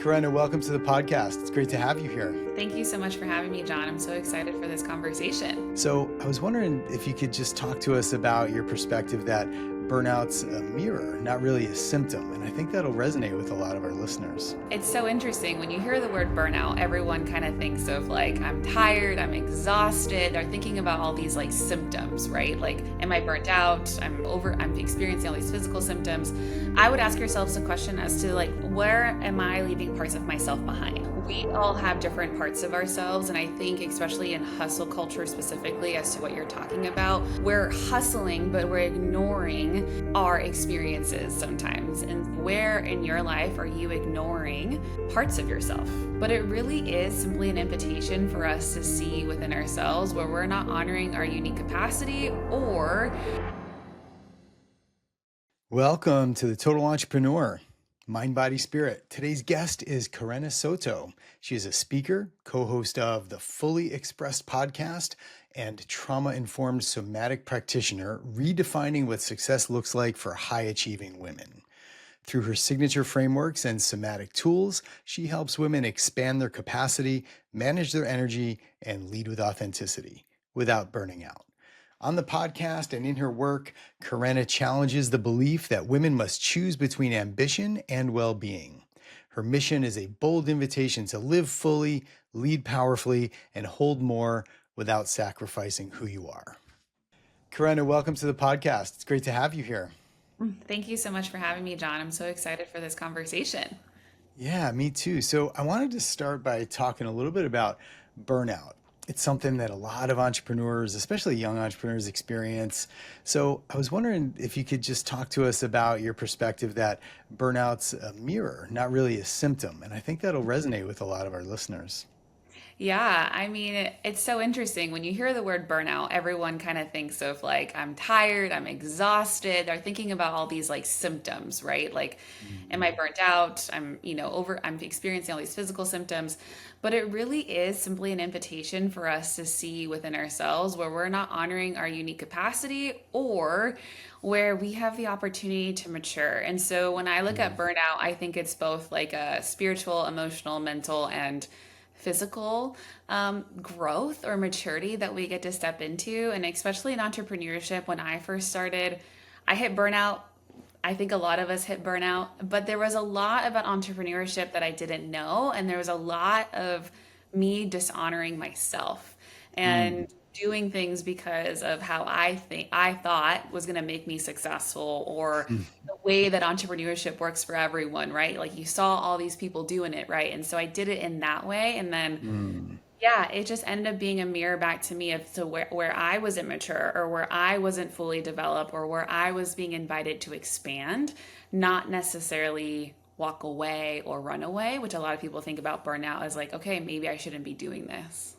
Karenna, welcome to the podcast. It's great to have you here. Thank you so much for having me, John. I'm so excited for this conversation. So, I was wondering if you could just talk to us about your perspective that burnout's a mirror, not really a symptom. And I think that'll resonate with a lot of our listeners. It's so interesting. When you hear the word burnout, everyone kind of thinks of like, I'm tired, I'm exhausted. They're thinking about all these like symptoms, right? Like, am I burnt out? I'm experiencing all these physical symptoms. I would ask yourselves a question as to like, where am I leaving parts of myself behind? We all have different parts of ourselves, and I think especially in hustle culture specifically, as to what you're talking about, we're hustling, but we're ignoring our experiences sometimes. And where in your life are you ignoring parts of yourself? But it really is simply an invitation for us to see within ourselves where we're not honoring our unique capacity or... Welcome to the Total Entrepreneur. Mind, Body, Spirit. Today's guest is Karenna Soto. She is a speaker, co-host of the Fully Expressed podcast, and trauma-informed somatic practitioner, redefining what success looks like for high-achieving women. Through her signature frameworks and somatic tools, she helps women expand their capacity, manage their energy, and lead with authenticity without burning out. On the podcast and in her work, Karenna challenges the belief that women must choose between ambition and well-being. Her mission is a bold invitation to live fully, lead powerfully, and hold more without sacrificing who you are. Karenna, welcome to the podcast. It's great to have you here. Thank you so much for having me, John. I'm so excited for this conversation. Yeah, me too. So I wanted to start by talking a little bit about burnout. It's something that a lot of entrepreneurs, especially young entrepreneurs, experience. So I was wondering if you could just talk to us about your perspective that burnout's a mirror, not really a symptom. And I think that'll resonate with a lot of our listeners. Yeah, I mean, it's so interesting. When you hear the word burnout, everyone kind of thinks of like, I'm tired, I'm exhausted. They're thinking about all these like symptoms, right? Like, am I Mhm. burnt out? I'm experiencing all these physical symptoms. But it really is simply an invitation for us to see within ourselves where we're not honoring our unique capacity or where we have the opportunity to mature. And so when I look at burnout, I think it's both like a spiritual, emotional, mental, and physical growth or maturity that we get to step into. And especially in entrepreneurship, when I first started, I hit burnout. I think a lot of us hit burnout, but there was a lot about entrepreneurship that I didn't know. And there was a lot of me dishonoring myself Mm. and doing things because of how I thought was going to make me successful, or the way that entrepreneurship works for everyone, right? Like you saw all these people doing it, right? And so I did it in that way. And then, Mm. yeah, it just ended up being a mirror back to me of to where I was immature or where I wasn't fully developed or where I was being invited to expand, not necessarily walk away or run away, which a lot of people think about burnout as like, okay, maybe I shouldn't be doing this.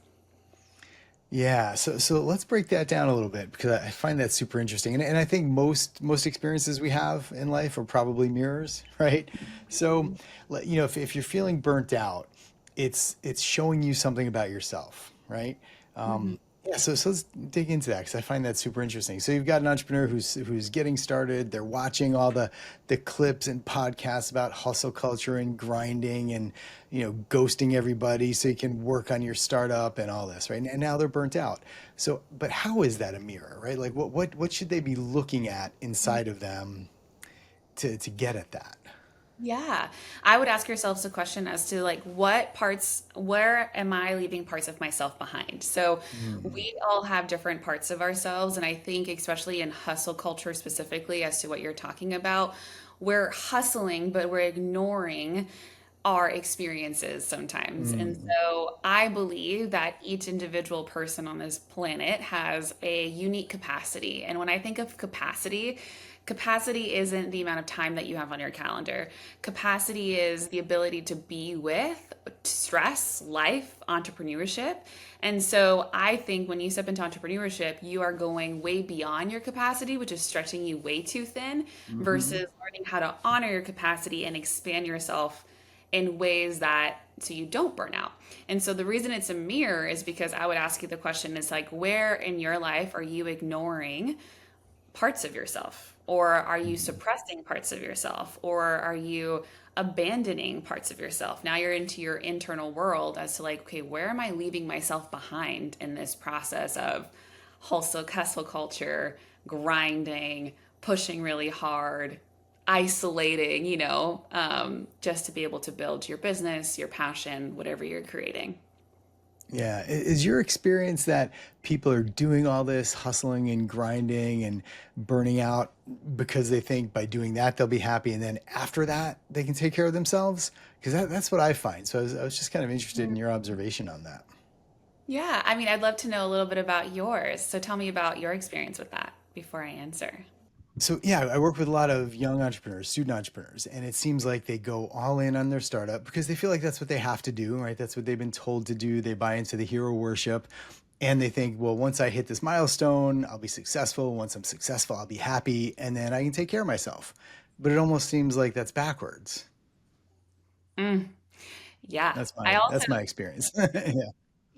Yeah, so let's break that down a little bit because I find that super interesting. And I think most experiences we have in life are probably mirrors, right? So, if you're feeling burnt out, it's showing you something about yourself, right? Mhm. Yeah, so let's dig into that because I find that super interesting. So you've got an entrepreneur who's getting started. They're watching all the clips and podcasts about hustle culture and grinding and ghosting everybody so you can work on your startup and all this, right? And now they're burnt out. So, but how is that a mirror, right? Like what should they be looking at inside of them to get at that? Yeah. I would ask yourselves a question as to like where am I leaving parts of myself behind? So Mm. we all have different parts of ourselves. And I think, especially in hustle culture specifically, as to what you're talking about, we're hustling, but we're ignoring our experiences sometimes. And Mm. so I believe that each individual person on this planet has a unique capacity. And when I think of capacity, capacity isn't the amount of time that you have on your calendar. Capacity is the ability to be with stress, life, entrepreneurship. And so I think when you step into entrepreneurship, you are going way beyond your capacity, which is stretching you way too thin, Mhm. versus learning how to honor your capacity and expand yourself in ways that so you don't burn out. And so the reason it's a mirror is because I would ask you the question is like, where in your life are you ignoring parts of yourself? Or are you Mm. suppressing parts of yourself? Or are you abandoning parts of yourself. Now you're into your internal world as to like, okay, where am I leaving myself behind in this process of hustle culture, grinding, pushing really hard, isolating, just to be able to build your business, your passion, whatever you're creating. Yeah. Is your experience that people are doing all this hustling and grinding and burning out because they think by doing that they'll be happy, and then after that they can take care of themselves? Because that's what I find. So I was just kind of interested in your observation on that. Yeah, I mean, I'd love to know a little bit about yours. So tell me about your experience with that before I answer. So yeah, I work with a lot of young entrepreneurs, student entrepreneurs, and it seems like they go all in on their startup because they feel like that's what they have to do, right? That's what they've been told to do. They buy into the hero worship, and they think, well, once I hit this milestone, I'll be successful. Once I'm successful, I'll be happy, and then I can take care of myself. But it almost seems like that's backwards. Mm, yeah. That's I my also that's my experience. Yeah.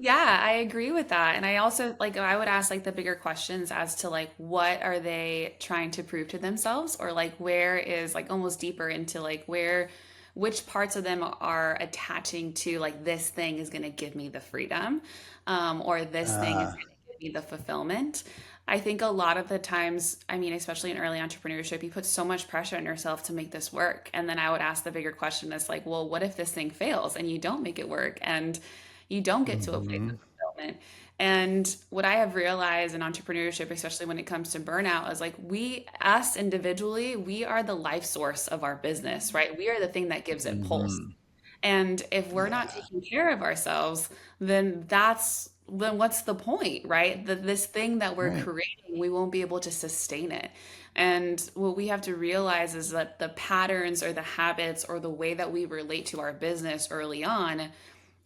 Yeah, I agree with that. And I also like I would ask like the bigger questions as to like what are they trying to prove to themselves, or like where is like almost deeper into like where which parts of them are attaching to like this thing is going to give me the freedom, or this thing is Uh, going to give me the fulfillment. I think a lot of the times, I mean, especially in early entrepreneurship, you put so much pressure on yourself to make this work. And then I would ask the bigger question is like, well, what if this thing fails and you don't make it work? And you don't get to a place of mhm. fulfillment. And what I have realized in entrepreneurship, especially when it comes to burnout, is like us individually, we are the life source of our business, right? We are the thing that gives it pulse. Mhm. And if we're not Yeah. taking care of ourselves, then what's the point, right? This thing that we're Right. creating, we won't be able to sustain it. And what we have to realize is that the patterns or the habits or the way that we relate to our business early on,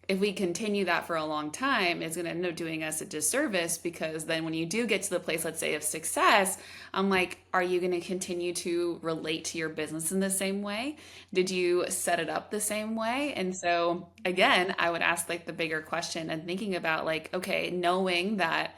if we continue that for a long time, it's going to end up doing us a disservice, because then when you do get to the place, let's say, of success, I'm like, are you going to continue to relate to your business in the same way? Did you set it up the same way? And so, again, I would ask like the bigger question and thinking about like, okay, knowing that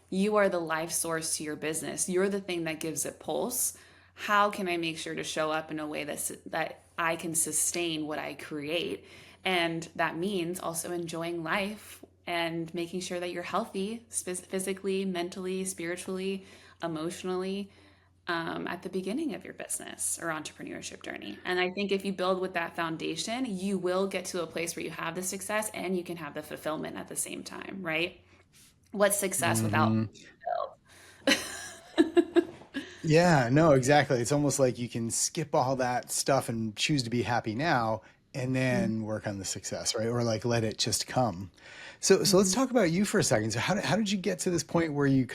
you are the life source to your business, you're the thing that gives it pulse. How can I make sure to show up in a way that I can sustain what I create? And that means also enjoying life and making sure that you're healthy physically, mentally, spiritually, emotionally, at the beginning of your business or entrepreneurship journey. And I think if you build with that foundation, you will get to a place where you have the success and you can have the fulfillment at the same time, right? What's success without Mhm. fulfilled? Yeah, no, exactly. It's almost like you can skip all that stuff and choose to be happy now and then work on the success, right? Or like let it just come. So let's Mhm. talk about you for a second. So how did you get to this point where you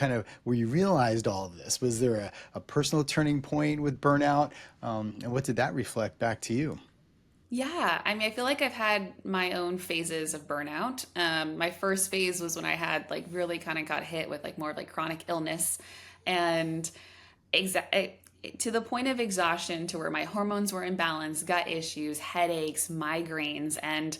where you realized all of this? Was there a personal turning point with burnout? And what did that reflect back to you? Yeah, I mean, I feel like I've had my own phases of burnout. My first phase was when I had like really kind of got hit with like more of like chronic illness, and exa- to the point of exhaustion, to where my hormones were imbalanced, gut issues, headaches, migraines, and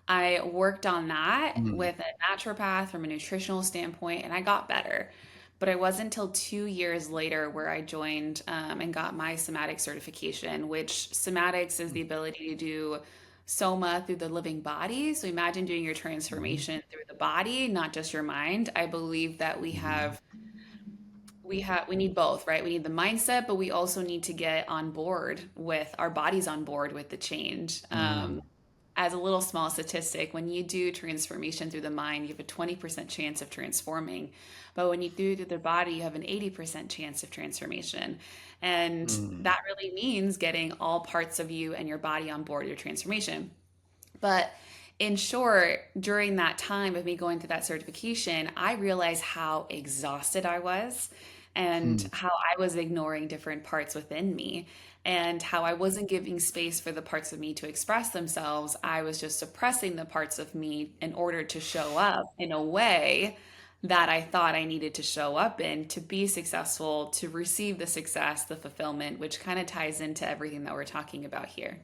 I worked on that Mm, with a naturopath from a nutritional standpoint, and I got better. But it wasn't until 2 years later where I joined and got my somatic certification, which somatics is the ability to do soma through the living body. So imagine doing your mhm, transformation through the body, not just your mind. I believe that mhm, we need both, right? We need the mindset, but we also need to get on board with our bodies, on board with the change. mm, As a little small statistic, when you do transformation through the mind, you have a 20% chance of transforming. But when you do it through the body, you have an 80% chance of transformation. And mm, that really means getting all parts of you and your body on board your transformation. But in short, during that time of me going through that certification, I realized how exhausted I was and mm, how I was ignoring different parts within me and how I wasn't giving space for the parts of me to express themselves. I was just suppressing the parts of me in order to show up in a way that I thought I needed to show up in to be successful, to receive the success, the fulfillment, which kind of ties into everything that we're talking about here.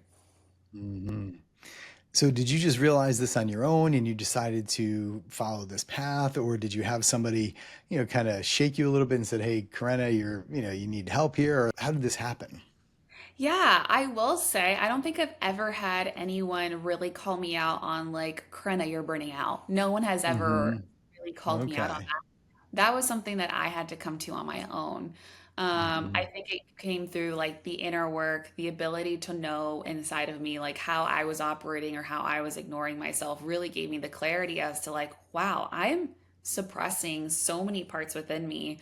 mhm. So did you just realize this on your own and you decided to follow this path, or did you have somebody, kind of shake you a little bit and said, "Hey, Karenna, you need help here," or how did this happen? Yeah, I will say, I don't think I've ever had anyone really call me out on like, Karenna, you're burning out. No one has ever Hmm. really called me out on Okay. that was something that I had to come to on my own. I Hmm. think it came through like the inner work, the ability to know inside of me, like how I was operating or how I was ignoring myself really gave me the clarity as to like, wow, I'm suppressing so many parts within me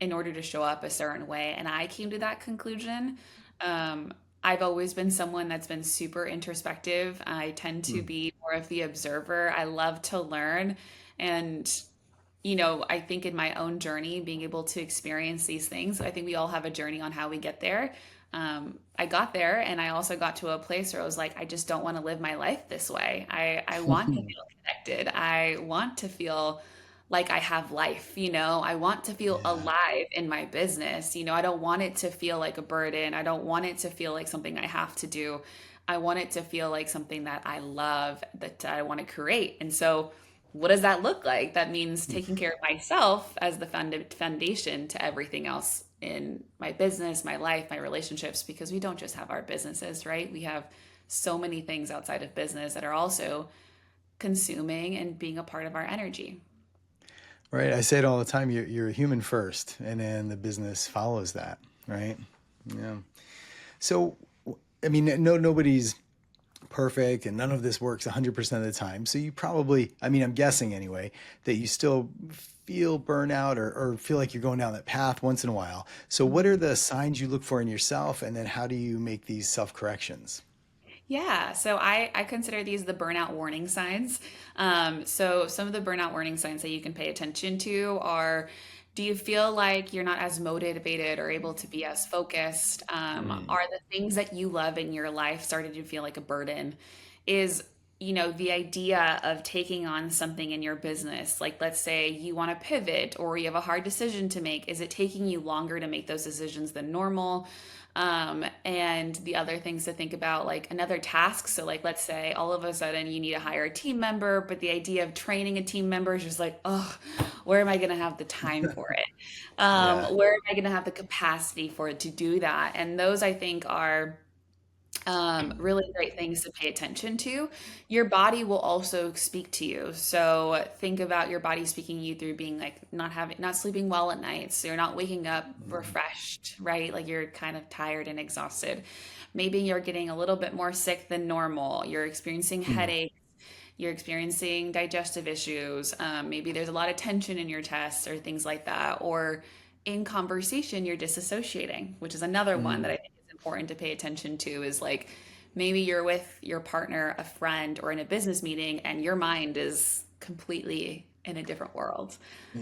in order to show up a certain way. And I came to that conclusion. Um, I've always been someone that's been super introspective. I tend to be more of the observer. I love to learn. And I think in my own journey, being able to experience these things, I think we all have a journey on how we get there. I got there and I also got to a place where I was like, I just don't want to live my life this way. I want to feel connected. I want to feel like I have life, I want to feel Yeah. alive in my business. I don't want it to feel like a burden. I don't want it to feel like something I have to do. I want it to feel like something that I love, that I want to create. And so, what does that look like? That means taking care of myself as the foundation to everything else in my business, my life, my relationships, because we don't just have our businesses, right? We have so many things outside of business that are also consuming and being a part of our energy. Right. I say it all the time. You're a human first, and then the business follows that. Right. Yeah. So, I mean, nobody's perfect, and none of this works 100% of the time. So you probably, I mean, I'm guessing anyway, that you still feel burnout or feel like you're going down that path once in a while. So what are the signs you look for in yourself, and then how do you make these self corrections? Yeah, so I consider these the burnout warning signs. So some of the burnout warning signs that you can pay attention to are, do you feel like you're not as motivated or able to be as focused? Mm. Are the things that you love in your life starting to feel like a burden? Is, the idea of taking on something in your business, like let's say you want to pivot or you have a hard decision to make, is it taking you longer to make those decisions than normal? And the other things to think about, like another task. So, like, let's say all of a sudden you need to hire a team member, but the idea of training a team member is just like, oh, where am I going to have the time for it? Yeah. Where am I going to have the capacity for it to do that? And those I think are really great things to pay attention to. Your body will also speak to you. So think about your body speaking to you through being like not sleeping well at night. So you're not waking up Mm. refreshed, right? Like you're kind of tired and exhausted. Maybe you're getting a little bit more sick than normal. You're experiencing Mm. headaches. You're experiencing digestive issues. Maybe there's a lot of tension in your chest or things like that. Or in conversation, you're disassociating, which is another one that Mm. I think is important to pay attention to is like maybe you're with your partner, a friend, or in a business meeting, and your mind is completely in a different world.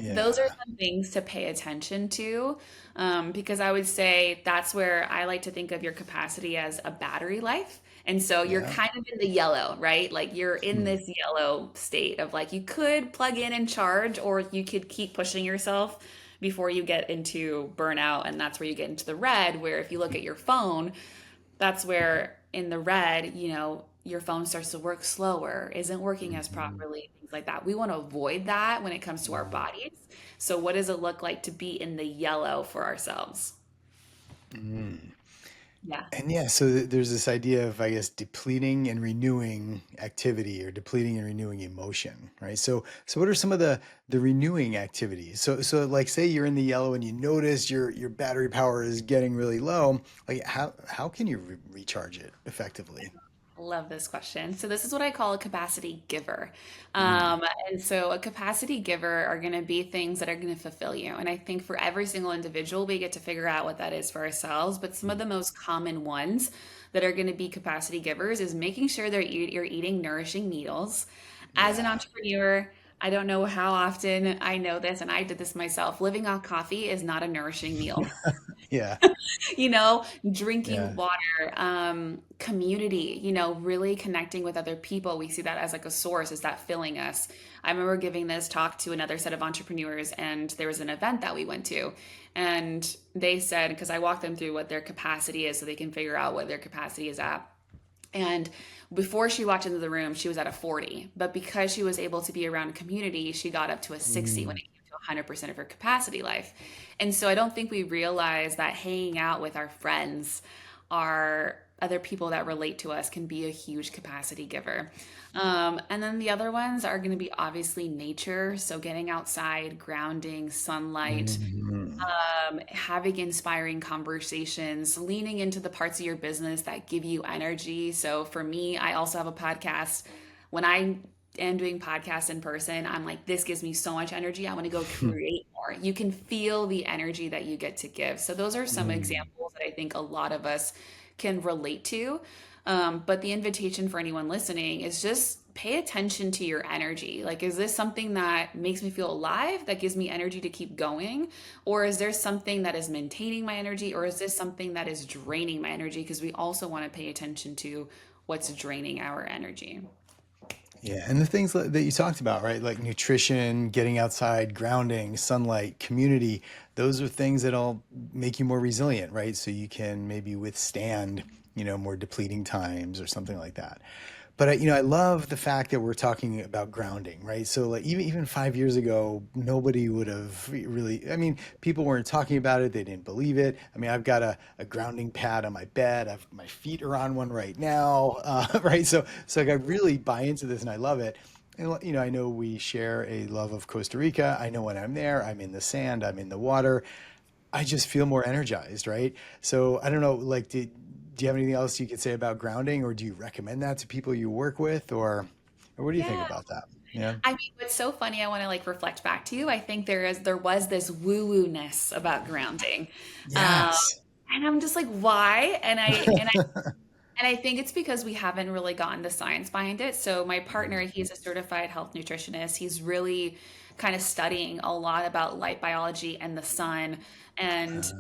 Those are Yeah. some things to pay attention to because I would say that's where I like to think of your capacity as a battery life. And so you're Yeah. kind of in the yellow, right? Like you're in Mm. this yellow state of like you could plug in and charge, or you could keep pushing yourself before you get into burnout. And that's where you get into the red, where if you look at your phone, that's where in the red, your phone starts to work slower, isn't working as Mhm. properly, things like that. We want to avoid that when it comes to our bodies. So, what does it look like to be in the yellow for ourselves? Mm. Yeah. And yeah, so there's this idea of, I guess, depleting and renewing activity or depleting and renewing emotion, right? So what are some of the renewing activities? So like say you're in the yellow and you notice your battery power is getting really low, like how can you recharge it effectively? Love this question. So, this is what I call a capacity giver. Mm. And so, a capacity giver are going to be things that are going to fulfill you. And I think for every single individual, we get to figure out what that is for ourselves. But some of the most common ones that are going to be capacity givers is making sure that you're eating nourishing meals. As an Yeah. entrepreneur, I don't know how often I know this, and I did this myself. Living off coffee is not a nourishing meal. Yeah. Drinking Yeah. water, community, really connecting with other people. We see that as like a source, is that filling us? I remember giving this talk to another set of entrepreneurs, and there was an event that we went to. And they said, because I walked them through what their capacity is so they can figure out what their capacity is at. And before she walked into the room, she was at a 40. But because she was able to be around a community, she got up to a 60 when Mm. it came to 100% of her capacity life. And so I don't think we realize that hanging out with our friends, our other people that relate to us can be a huge capacity giver. And then the other ones are going to be obviously nature. So getting outside, grounding, sunlight, Mhm. having inspiring conversations, leaning into the parts of your business that give you energy. So for me, I also have a podcast. When I am doing podcasts in person, I'm like, this gives me so much energy. I want to go create more. You can feel the energy that you get to give. So those are some Mm. examples that I think a lot of us can relate to. But the invitation for anyone listening is just pay attention to your energy. Like, is this something that makes me feel alive, that gives me energy to keep going? Or is there something that is maintaining my energy? Or is this something that is draining my energy? Because we also want to pay attention to what's draining our energy. Yeah, and the things that you talked about, right? Like nutrition, getting outside, grounding, sunlight, community, those are things that'll make you more resilient, right? So you can maybe withstand, more depleting times or something like that. But I love the fact that we're talking about grounding, right? So like even 5 years ago, nobody would have really. I mean, people weren't talking about it; they didn't believe it. I mean, I've got a grounding pad on my bed. My feet are on one right now, right? So like, I really buy into this, and I love it. And I know we share a love of Costa Rica. I know when I'm there, I'm in the sand, I'm in the water. I just feel more energized, right? So I don't know, like, do you have anything else you could say about grounding, or do you recommend that to people you work with, or what do you think Yeah. about that? Yeah. I mean, what's so funny, I want to like reflect back to you. I think there was this woo-woo-ness about grounding. Um, Yes. and I'm just like, why? And I think it's because we haven't really gotten the science behind it. So my partner, he's a certified health nutritionist. He's really kind of studying a lot about light biology and the sun. And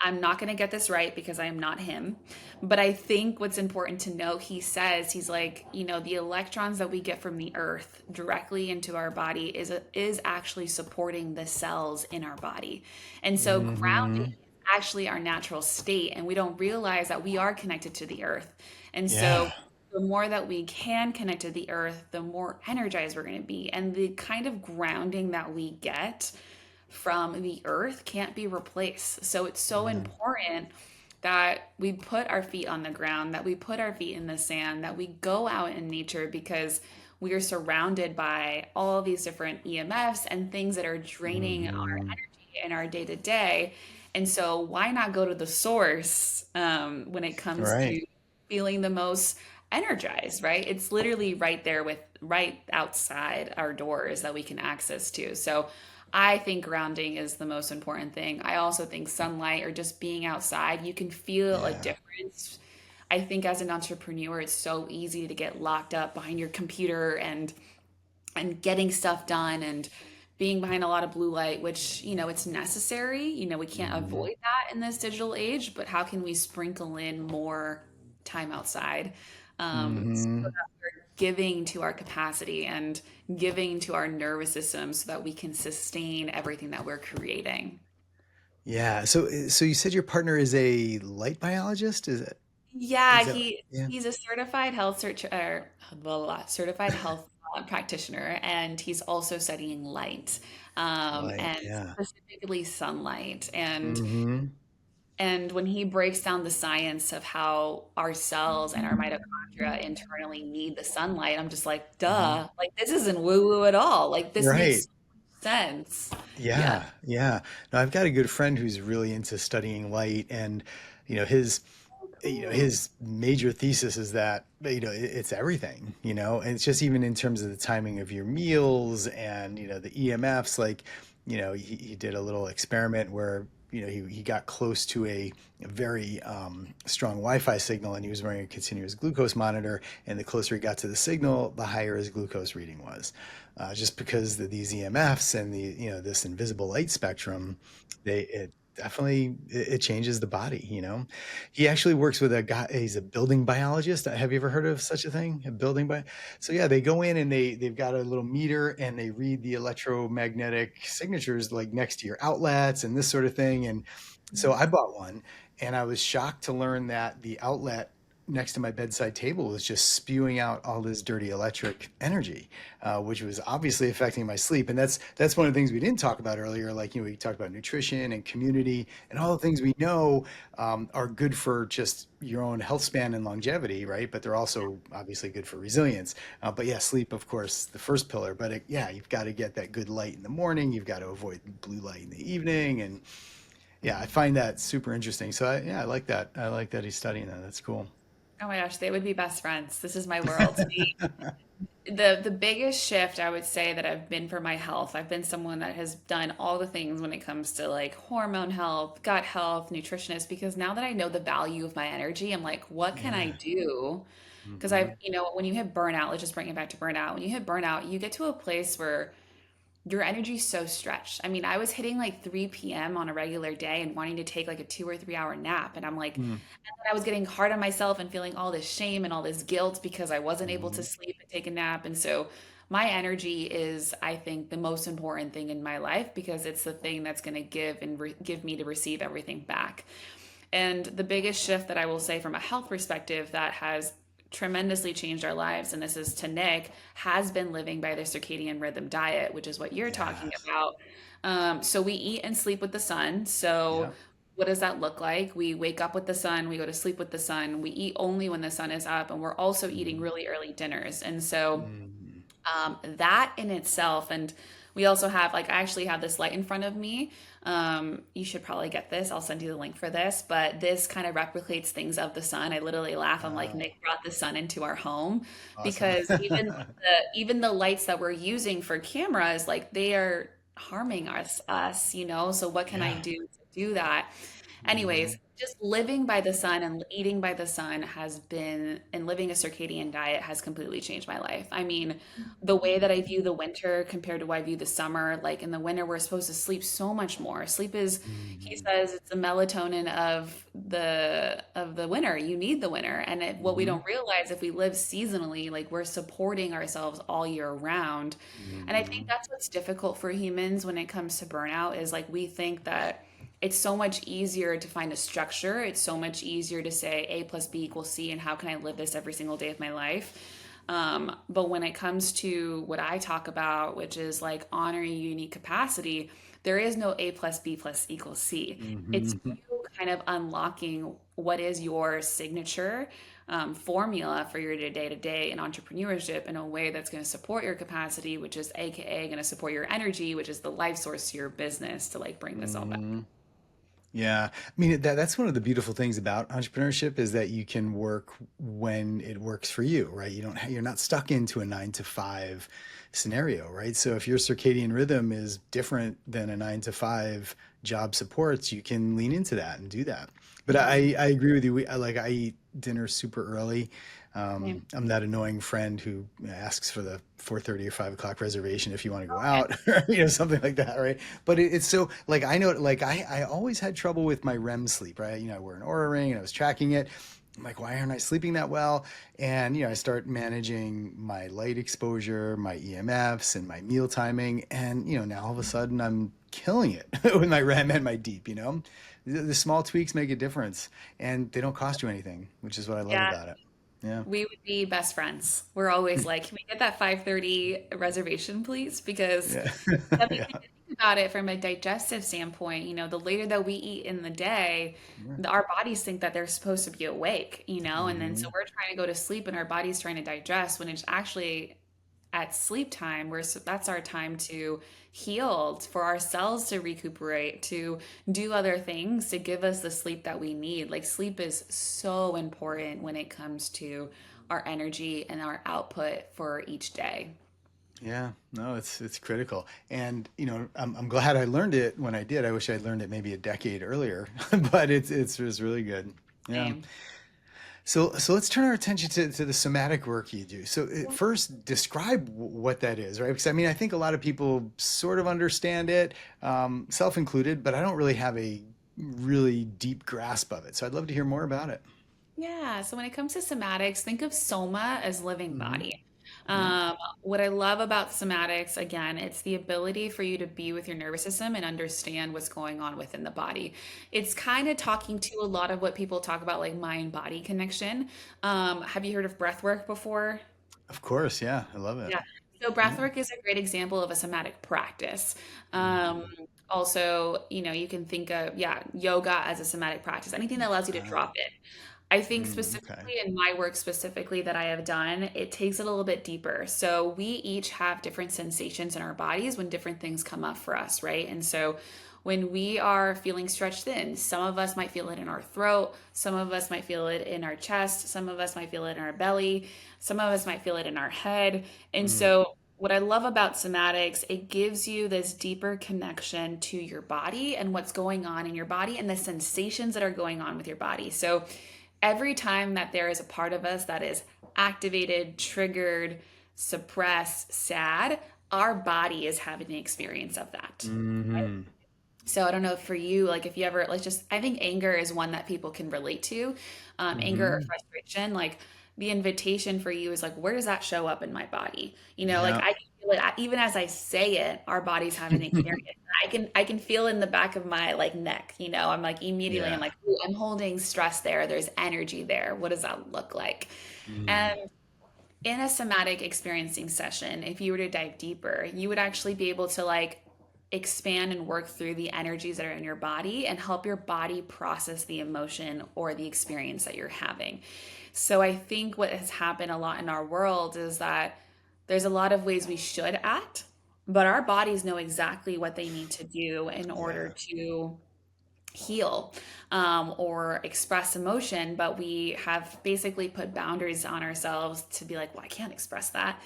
I'm not going to get this right because I am not him. But I think what's important to know, he says, he's like, the electrons that we get from the earth directly into our body is actually supporting the cells in our body. And so grounding Hmm. is actually our natural state. And we don't realize that we are connected to the earth. And Yeah. so the more that we can connect to the earth, the more energized we're going to be. And the kind of grounding that we get from the earth can't be replaced. So it's so Mhm. important that we put our feet on the ground, that we put our feet in the sand, that we go out in nature because we are surrounded by all these different EMFs and things that are draining our Mhm. energy in our day to day. And so, why not go to the source when it comes Right. to feeling the most energized, right? It's literally right there with right outside our doors that we can access to. So, I think grounding is the most important thing. I also think sunlight or just being outside, you can feel a Yeah. difference. I think as an entrepreneur, it's so easy to get locked up behind your computer and getting stuff done and being behind a lot of blue light, which, it's necessary. We can't Hmm. avoid that in this digital age, but how can we sprinkle in more time outside? So Hmm. that we're giving to our capacity and giving to our nervous system so that we can sustain everything that we're creating. Yeah. So you said your partner is a light biologist? Is Yeah, that yeah? he's a certified health search or blah, blah, blah, certified health practitioner, and he's also studying light, Light. and Yeah. specifically sunlight. And Hmm. when he breaks down the science of how our cells and our mitochondria internally need the sunlight, I'm just like, Hmm. duh, like this isn't woo woo at all. Like this Right. makes sense. Yeah. Yeah, yeah. No, I've got a good friend who's really into studying light, and his Oh, cool. his major thesis is that it's everything, and it's just even in terms of the timing of your meals and the EMFs. Like, he did a little experiment where he got close to a very strong Wi-Fi signal, and he was wearing a continuous glucose monitor, and the closer he got to the signal, the higher his glucose reading was, just because of these EMFs and the this invisible light spectrum. It definitely it changes the body. He actually works with a guy. He's a building biologist. Have you ever heard of such a thing, a building bi? So yeah, they go in and they've got a little meter, and they read the electromagnetic signatures like next to your outlets and this sort of thing. And so I bought one, and I was shocked to learn that the outlet, next to my bedside table was just spewing out all this dirty electric energy, which was obviously affecting my sleep. And that's one of the things we didn't talk about earlier. Like, we talked about nutrition and community and all the things we know are good for just your own health span and longevity, right? But they're also obviously good for resilience. But yeah, sleep, of course, the first pillar. But yeah, you've got to get that good light in the morning. You've got to avoid blue light in the evening, and yeah, I find that super interesting. So yeah, I like that. I like that he's studying that. That's cool. Oh my gosh, they would be best friends. This is my world. The biggest shift I would say that I've been for my health, I've been someone that has done all the things when it comes to like hormone health, gut health, nutritionist, because now that I know the value of my energy, I'm like, what can I Yeah. do? Because Hmm. when you hit burnout, let's just bring it back to burnout. When you hit burnout, you get to a place where your energy's so stretched. I mean, I was hitting like 3 p.m. on a regular day and wanting to take like a 2 or 3 hour nap. And I'm like, and then I was getting hard on myself and feeling all this shame and all this guilt because I wasn't able to Hmm. sleep and take a nap. And so my energy is, I think, the most important thing in my life because it's the thing that's going to give and give me to receive everything back. And the biggest shift that I will say from a health perspective that has tremendously changed our lives, and this is to Nick, has been living by the circadian rhythm diet, which is what you're talking Yes. about. So we eat and sleep with the sun. So Yeah. what does that look like? We wake up with the sun, we go to sleep with the sun, we eat only when the sun is up, and we're also eating Hmm. really early dinners. And so Hmm. that in itself, and we also have like I actually have this light in front of me. You should probably get this. I'll send you the link for this, but this kind of replicates things of the sun. I literally laugh. I'm like, Oh, Nick brought the sun into our home awesome. because even the lights that we're using for cameras, like they are harming us. So what can I Yeah. do to do that? Hmm. Anyways, just living by the sun and eating by the sun has been, and living a circadian diet has completely changed my life. I mean, the way that I view the winter compared to how I view the summer, like in the winter, we're supposed to sleep so much more. Sleep is, he Hmm. says, it's the melatonin of the winter. You need the winter. And what we Hmm. don't realize if we live seasonally, like we're supporting ourselves all year round. And I think Hmm. that's what's difficult for humans when it comes to burnout is like we think that it's so much easier to find a structure. It's so much easier to say A plus B equals C, and how can I live this every single day of my life? But when it comes to what I talk about, which is like honoring your unique capacity, there is no A plus B plus equals C. It's Hmm. you kind of unlocking what is your signature formula for your day to day in entrepreneurship in a way that's going to support your capacity, which is AKA going to support your energy, which is the life source to your business to like bring this all back. Hmm. Yeah, I mean that's one of the beautiful things about entrepreneurship is that you can work when it works for you, right? You're not stuck into a 9 to 5 scenario, right? So if your circadian rhythm is different than a 9 to 5 job supports, you can lean into that and do that. But I agree with you. I eat dinner super early. Same. I'm that annoying friend who asks for the 4:30 or 5 o'clock reservation if you want to go Okay. out, or something like that, right? But it's so like I know like I always had trouble with my REM sleep, right? I wear an Aura ring and I was tracking it. I'm like, why aren't I sleeping that well? And I start managing my light exposure, my EMFs, and my meal timing, and now all of a sudden I'm killing it with my REM and my deep. The small tweaks make a difference, and they don't cost you anything, which is what I love Yeah, about it. Yeah. we would be best friends. We're always like, can we get that 5:30 reservation, please? Because Yeah. that makes Yeah. me think about it from a digestive standpoint. The later that we eat in the day, our bodies think that they're supposed to be awake, and then so Mhm. we're trying to go to sleep and our body's trying to digest when it's actually at sleep time where that's our time to heal, for our cells to recuperate, to do other things to give us the sleep that we need. Like sleep is so important when it comes to our energy and our output for each day. Yeah, no, it's critical, and I'm glad I learned it when I did. I wish I'd learned it maybe a decade earlier, but it's really good. Yeah. Same. So let's turn our attention to the somatic work you do. So first, describe what that is, right? Because I mean, I think a lot of people sort of understand it, self included, but I don't really have a really deep grasp of it. So I'd love to hear more about it. Yeah, so when it comes to somatics, think of soma as living Hmm. body. Yeah. What I love about somatics, again, it's the ability for you to be with your nervous system and understand what's going on within the body. It's kind of talking to a lot of what people talk about, like mind body connection. Have you heard of breath work before? Of course. Yeah. I love it. Yeah. So Yeah. breathwork is a great example of a somatic practice. Um, Mhm. Also, you can think of, yeah, yoga as a somatic practice, anything that allows you to drop it. I think Okay. specifically in my work specifically that I have done, it takes it a little bit deeper. So we each have different sensations in our bodies when different things come up for us, right? And so when we are feeling stretched thin, some of us might feel it in our throat, some of us might feel it in our chest, some of us might feel it in our belly, some of us might feel it in our head. And Mm. so what I love about somatics, it gives you this deeper connection to your body and what's going on in your body and the sensations that are going on with your body. So every time that there is a part of us that is activated, triggered, suppressed, sad, our body is having the experience of that. Hmm. So I don't know for you, like if you ever, like just, I think anger is one that people can relate to. Anger or Hmm. frustration, like the invitation for you is like, where does that show up in my body? Like Yeah. I can feel it even as I say it, our body's having an experience. I can feel in the back of my like neck, I'm like immediately, I'm Yeah. like, ooh, I'm holding stress there. There's energy there. What does that look like? Mm. And in a somatic experiencing session, if you were to dive deeper, you would actually be able to like expand and work through the energies that are in your body and help your body process the emotion or the experience that you're having. So I think what has happened a lot in our world is that there's a lot of ways we should act, but our bodies know exactly what they need to do in order Yeah. to heal or express emotion, but we have basically put boundaries on ourselves to be like, well, I can't express that.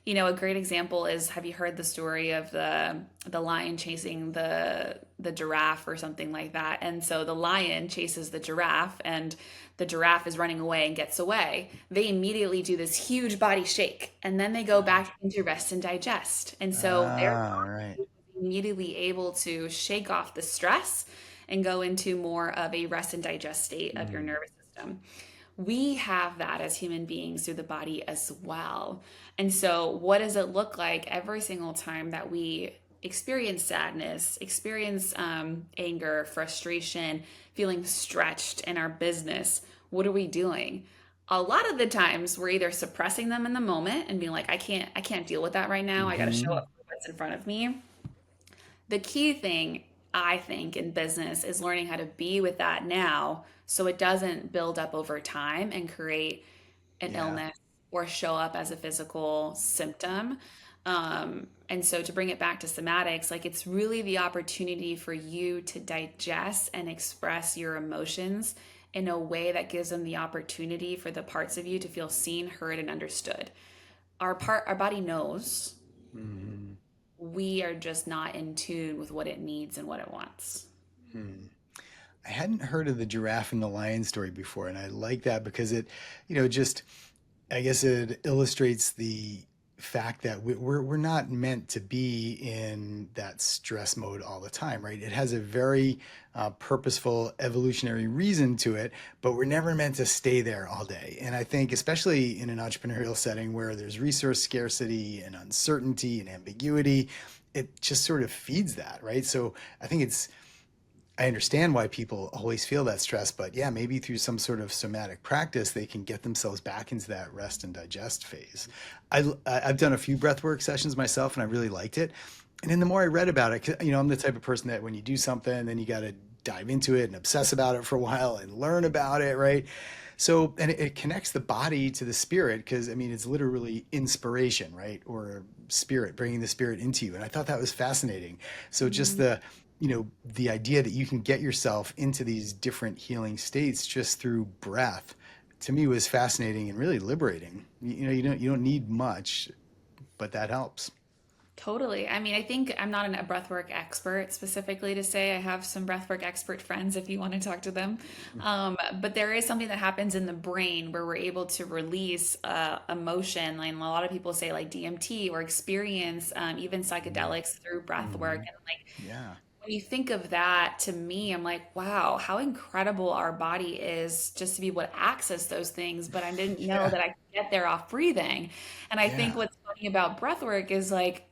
A great example is, have you heard the story of the lion chasing the giraffe or something like that? And so the lion chases the giraffe, and the giraffe is running away and gets away. They immediately do this huge body shake, and then they go back into rest and digest. And so they're Right. immediately able to shake off the stress and go into more of a rest and digest state of your Mm. nervous system. We have that as human beings through the body as well. And so, what does it look like every single time that we experience sadness, experience anger, frustration, feeling stretched in our business? What are we doing? A lot of the times we're either suppressing them in the moment and being like, I can't deal with that right now. I got to show Hmm. up for what's in front of me. The key thing, I think, in business is learning how to be with that now so it doesn't build up over time and create an Yeah. illness or show up as a physical symptom. And so to bring it back to somatics, like it's really the opportunity for you to digest and express your emotions in a way that gives them the opportunity for the parts of you to feel seen, heard, and understood. Our body knows, Hmm. we are just not in tune with what it needs and what it wants. Hmm. I hadn't heard of the giraffe and the lion story before, and I like that because it, just I guess it illustrates the fact that we're not meant to be in that stress mode all the time, right? It has a very purposeful evolutionary reason to it, but we're never meant to stay there all day. And I think, especially in an entrepreneurial setting where there's resource scarcity and uncertainty and ambiguity, it just sort of feeds that, right? So I think I understand why people always feel that stress, but yeah, maybe through some sort of somatic practice, they can get themselves back into that rest and digest phase. I've done a few breathwork sessions myself, and I really liked it. And then the more I read about it, 'cause, I'm the type of person that when you do something, then you got to dive into it and obsess about it for a while and learn about it, right? So, and it connects the body to the spirit because, I mean, it's literally inspiration, right? Or spirit, bringing the spirit into you. And I thought that was fascinating. So, just Mhm. the idea that you can get yourself into these different healing states just through breath to me was fascinating and really liberating. You don't need much, but that helps. Totally. I mean, I think I'm not a breathwork expert specifically to say. I have some breathwork expert friends if you want to talk to them. But there is something that happens in the brain where we're able to release emotion. Like a lot of people say, like DMT or experience even psychedelics through breathwork. Mm-hmm. And like Yeah. when you think of that, to me, I'm like, wow, how incredible our body is just to be able to access those things. But I didn't know Yeah. that I could get there off breathing. And I think Yeah. what's funny about breath work is like,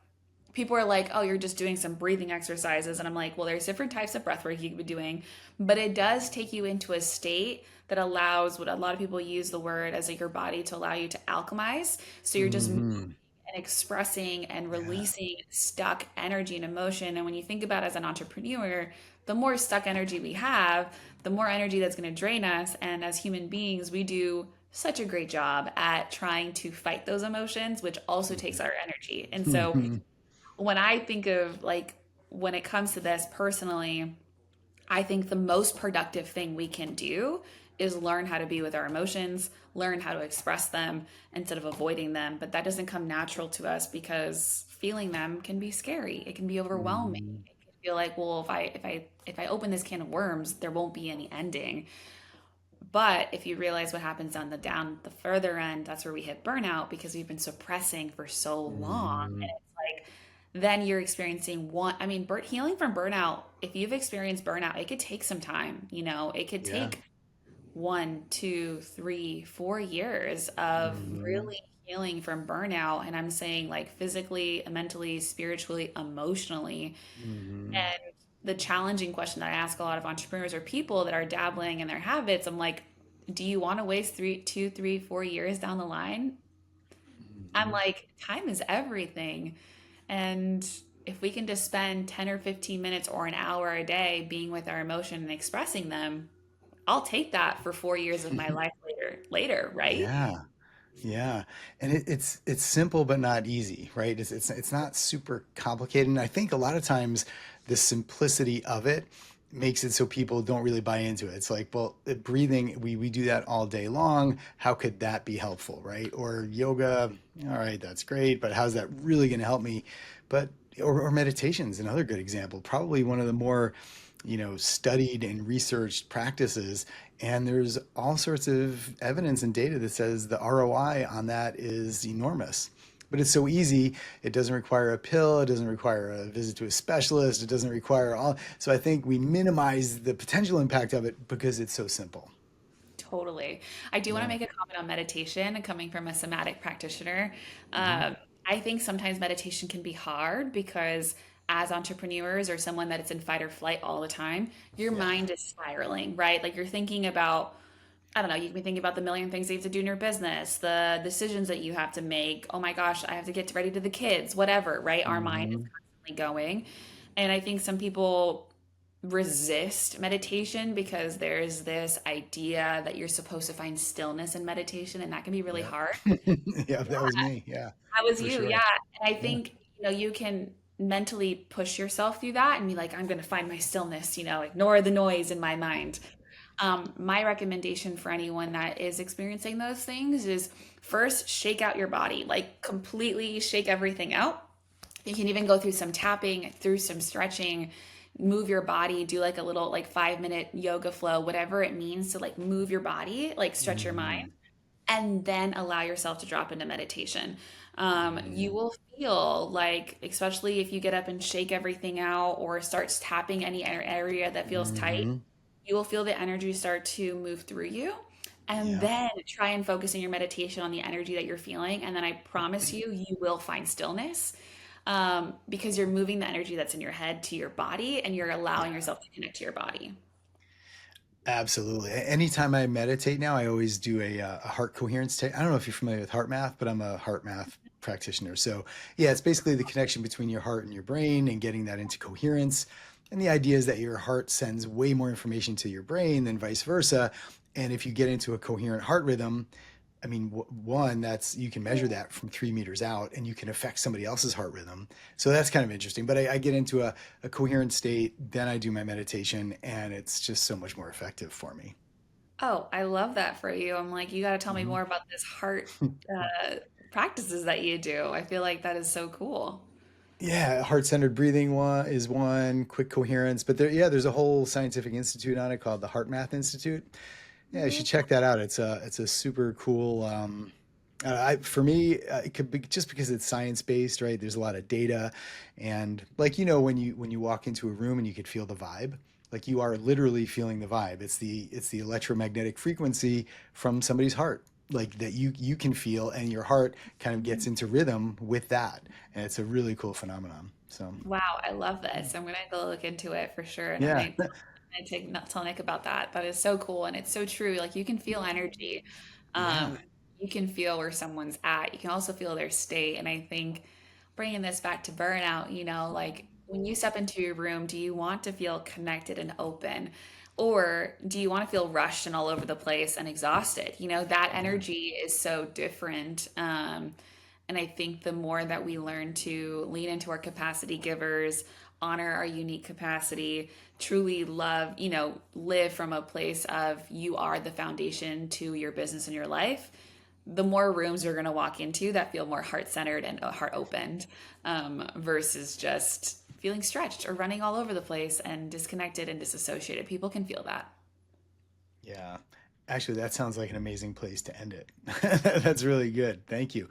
people are like, oh, you're just doing some breathing exercises. And I'm like, well, there's different types of breath work you could be doing, but it does take you into a state that allows what a lot of people use the word as like your body to allow you to alchemize. So you're just Hmm. and expressing and Yeah. releasing stuck energy and emotion. And when you think about it as an entrepreneur, the more stuck energy we have, the more energy that's going to drain us. And as human beings, we do such a great job at trying to fight those emotions, which also takes our energy. And so Hmm. when I think of like, when it comes to this personally, I think the most productive thing we can do is learn how to be with our emotions, learn how to express them instead of avoiding them. But that doesn't come natural to us because feeling them can be scary. It can be overwhelming. Hmm. It can feel like, well, if I open this can of worms, there won't be any ending. But if you realize what happens on the further end, that's where we hit burnout because we've been suppressing for so long. And Hmm. it's like, then you're experiencing one, I mean, healing from burnout, if you've experienced burnout, it could take some time, it could Yeah. take 1, 2, 3, 4 years of Hmm. really healing from burnout. And I'm saying like physically, mentally, spiritually, emotionally. Hmm. And the challenging question that I ask a lot of entrepreneurs or people that are dabbling in their habits, I'm like, do you want to waste 2, 3, 4 years down the line? I'm Hmm. like, time is everything. And if we can just spend 10 or 15 minutes or an hour a day being with our emotion and expressing them, I'll take that for 4 years of my life later, right? Yeah. Yeah, and it's simple but not easy, right? It's not super complicated, and I think a lot of times the simplicity of it makes it so people don't really buy into it. It's like, well, breathing, we do that all day long. How could that be helpful, right? Or yoga, all right, that's great, but how's that really going to help me? But or meditation is another good example. Probably one of the more studied and researched practices. And there's all sorts of evidence and data that says the ROI on that is enormous. But it's so easy. It doesn't require a pill. It doesn't require a visit to a specialist. It doesn't require all. So I think we minimize the potential impact of it because it's so simple. Totally. I do want to Yeah. make a comment on meditation coming from a somatic practitioner. Hmm. I think sometimes meditation can be hard because as entrepreneurs or someone that is in fight or flight all the time, your Yeah. mind is spiraling, right? Like you're thinking about, I don't know, you can be thinking about the million things you have to do in your business, the decisions that you have to make. Oh my gosh, I have to get ready to the kids, whatever, right? Our mind is Hmm. constantly going. And I think some people resist meditation because there's this idea that you're supposed to find stillness in meditation, and that can be really Yep. hard. Yeah, that was me. Yeah, That was for you, yeah. sure. And I Yeah. think, you can mentally push yourself through that and be like, I'm going to find my stillness, ignore the noise in my mind. My recommendation for anyone that is experiencing those things is first shake out your body, like completely shake everything out. You can even go through some tapping, through some stretching, move your body, do like a little like 5 minute yoga flow, whatever it means to like move your body, like stretch your mind, Hmm. and then allow yourself to drop into meditation. You Hmm. will feel like, especially if you get up and shake everything out or starts tapping any area that feels tight, Hmm. you will feel the energy start to move through you. And Yeah. then try and focus in your meditation on the energy that you're feeling. And then I promise you, you will find stillness because you're moving the energy that's in your head to your body and you're allowing Yeah. yourself to connect to your body. Absolutely. Anytime I meditate now, I always do a heart coherence. I don't know if you're familiar with heart math, but I'm a heart math practitioner. So, yeah, it's basically the connection between your heart and your brain and getting that into coherence. And the idea is that your heart sends way more information to your brain than vice versa. And if you get into a coherent heart rhythm, I mean, one, that's you can measure that from 3 meters out and you can affect somebody else's heart rhythm. So that's kind of interesting. But I get into a coherent state, then I do my meditation, and it's just so much more effective for me. Oh, I love that for you. I'm like, you got to tell me Hmm. more about this heart uh, practices that you do. I feel like that is so cool. Yeah, heart-centered breathing is one, quick coherence. But there's a whole scientific institute on it called the Heart Math Institute. Yeah, you should check that out. It's a super cool. For me, it could be just because it's science based, right? There's a lot of data, and like when you walk into a room and you could feel the vibe, like you are literally feeling the vibe. It's the electromagnetic frequency from somebody's heart, like that you can feel, and your heart kind of gets into rhythm with that, and it's a really cool phenomenon. So Wow, I love this. I'm gonna go look into it for sure, and yeah, I take not tell Nick about that. That is so cool, and it's so true. Like you can feel energy, yeah, um, you can feel where someone's at. You can also feel their state, and I think bringing this back to burnout, like when you step into your room, do you want to feel connected and open, or do you want to feel rushed and all over the place and exhausted? That yeah. energy is so different. And I think the more that we learn to lean into our capacity givers, honor our unique capacity, truly love, live from a place of you are the foundation to your business and your life, the more rooms you're going to walk into that feel more heart centered and heart opened, versus just feeling stretched or running all over the place and disconnected and disassociated. People can feel that. Yeah. Actually, that sounds like an amazing place to end it. That's really good. Thank you.